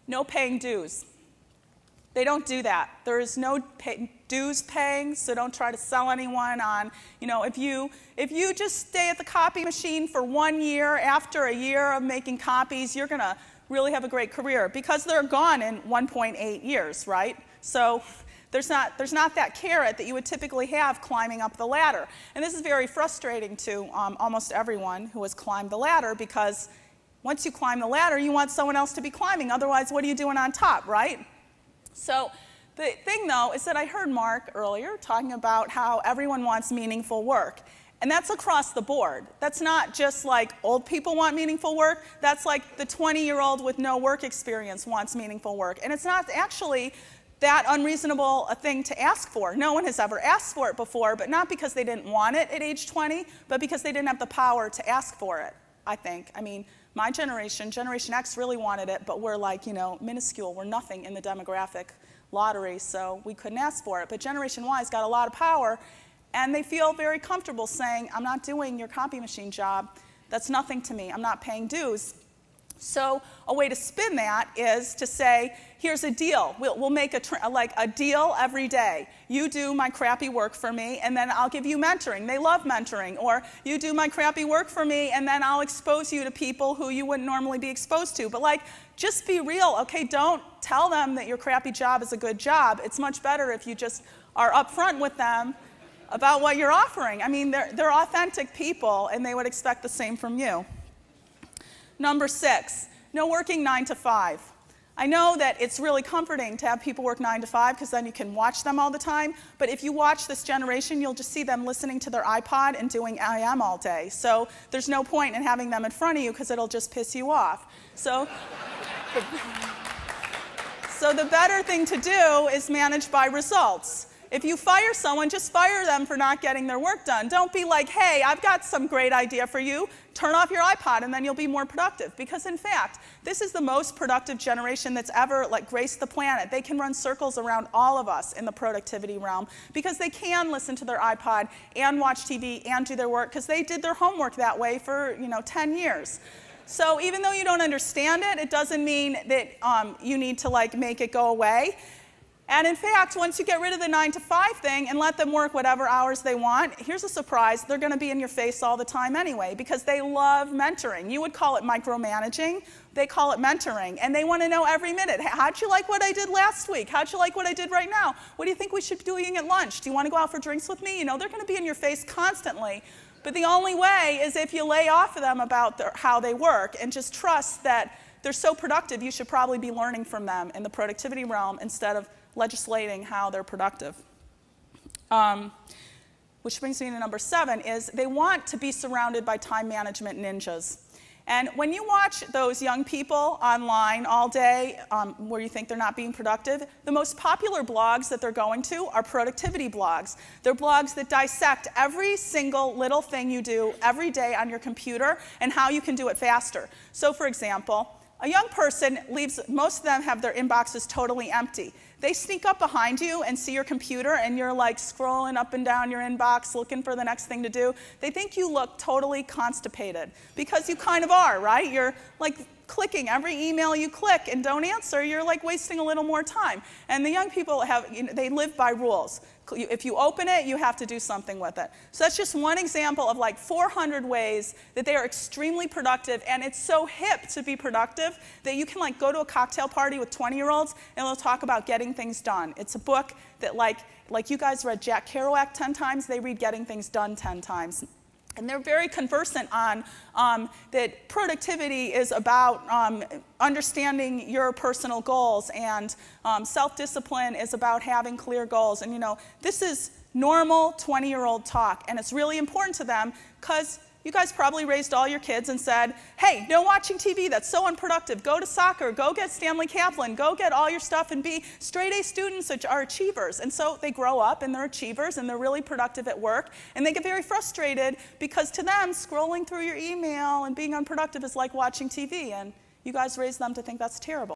No paying dues. They don't do that. There is no dues paying, so don't try to sell anyone on, if you just stay at the copy machine for 1 year, after a year of making copies, you're going to really have a great career because they're gone in 1.8 years, right? So there's not that carrot that you would typically have climbing up the ladder. And this is very frustrating to almost everyone who has climbed the ladder because once you climb the ladder, you want someone else to be climbing. Otherwise, what are you doing on top, right? So the thing, though, is that I heard Mark earlier talking about how everyone wants meaningful work. And that's across the board. That's not just like old people want meaningful work. That's like the 20-year-old with no work experience wants meaningful work. And it's not actually that unreasonable a thing to ask for. No one has ever asked for it before, but not because they didn't want it at age 20, but because they didn't have the power to ask for it, I think. I mean, my generation, Generation X, really wanted it, but we're like, minuscule. We're nothing in the demographic lottery, so we couldn't ask for it. But Generation Y's got a lot of power, and they feel very comfortable saying, I'm not doing your copy machine job. That's nothing to me. I'm not paying dues. So a way to spin that is to say, here's a deal. We'll make a deal every day. You do my crappy work for me, and then I'll give you mentoring. They love mentoring. Or you do my crappy work for me, and then I'll expose you to people who you wouldn't normally be exposed to. But just be real, okay? Don't tell them that your crappy job is a good job. It's much better if you just are upfront with them about what you're offering. I mean, they're authentic people, and they would expect the same from you. Number 6, no working 9 to 5. I know that it's really comforting to have people work 9 to 5 because then you can watch them all the time. But if you watch this generation, you'll just see them listening to their iPod and doing IM all day. So there's no point in having them in front of you because it'll just piss you off. So the better thing to do is manage by results. If you fire someone, just fire them for not getting their work done. Don't be like, hey, I've got some great idea for you. Turn off your iPod and then you'll be more productive. Because in fact, this is the most productive generation that's ever graced the planet. They can run circles around all of us in the productivity realm because they can listen to their iPod and watch TV and do their work because they did their homework that way for 10 years. So even though you don't understand it, it doesn't mean that you need to make it go away. And in fact, once you get rid of the 9 to 5 thing and let them work whatever hours they want, here's a surprise, they're going to be in your face all the time anyway because they love mentoring. You would call it micromanaging. They call it mentoring. And they want to know every minute, how'd you like what I did last week? How'd you like what I did right now? What do you think we should be doing at lunch? Do you want to go out for drinks with me? They're going to be in your face constantly. But the only way is if you lay off of them about how they work and just trust that they're so productive, you should probably be learning from them in the productivity realm instead of legislating how they're productive. Which brings me to number 7, is they want to be surrounded by time management ninjas. And when you watch those young people online all day where you think they're not being productive, the most popular blogs that they're going to are productivity blogs. They're blogs that dissect every single little thing you do every day on your computer and how you can do it faster. So for example, a young person leaves, most of them have their inboxes totally empty. They sneak up behind you and see your computer and you're scrolling up and down your inbox looking for the next thing to do. They think you look totally constipated because you kind of are, right? You're clicking every email you click and don't answer, you're wasting a little more time. And the young people they live by rules. If you open it, you have to do something with it. So that's just one example of 400 ways that they are extremely productive, and it's so hip to be productive that you can go to a cocktail party with 20-year-olds and they'll talk about getting things done. It's a book that like you guys read Jack Kerouac 10 times, they read Getting Things Done 10 times. And they're very conversant on that productivity is about understanding your personal goals, and self-discipline is about having clear goals. And this is normal 20-year-old talk, and it's really important to them because you guys probably raised all your kids and said, hey, no watching TV, that's so unproductive. Go to soccer, go get Stanley Kaplan, go get all your stuff and be straight A students that are achievers. And so they grow up and they're achievers and they're really productive at work, and they get very frustrated because to them, scrolling through your email and being unproductive is like watching TV, and you guys raised them to think that's terrible.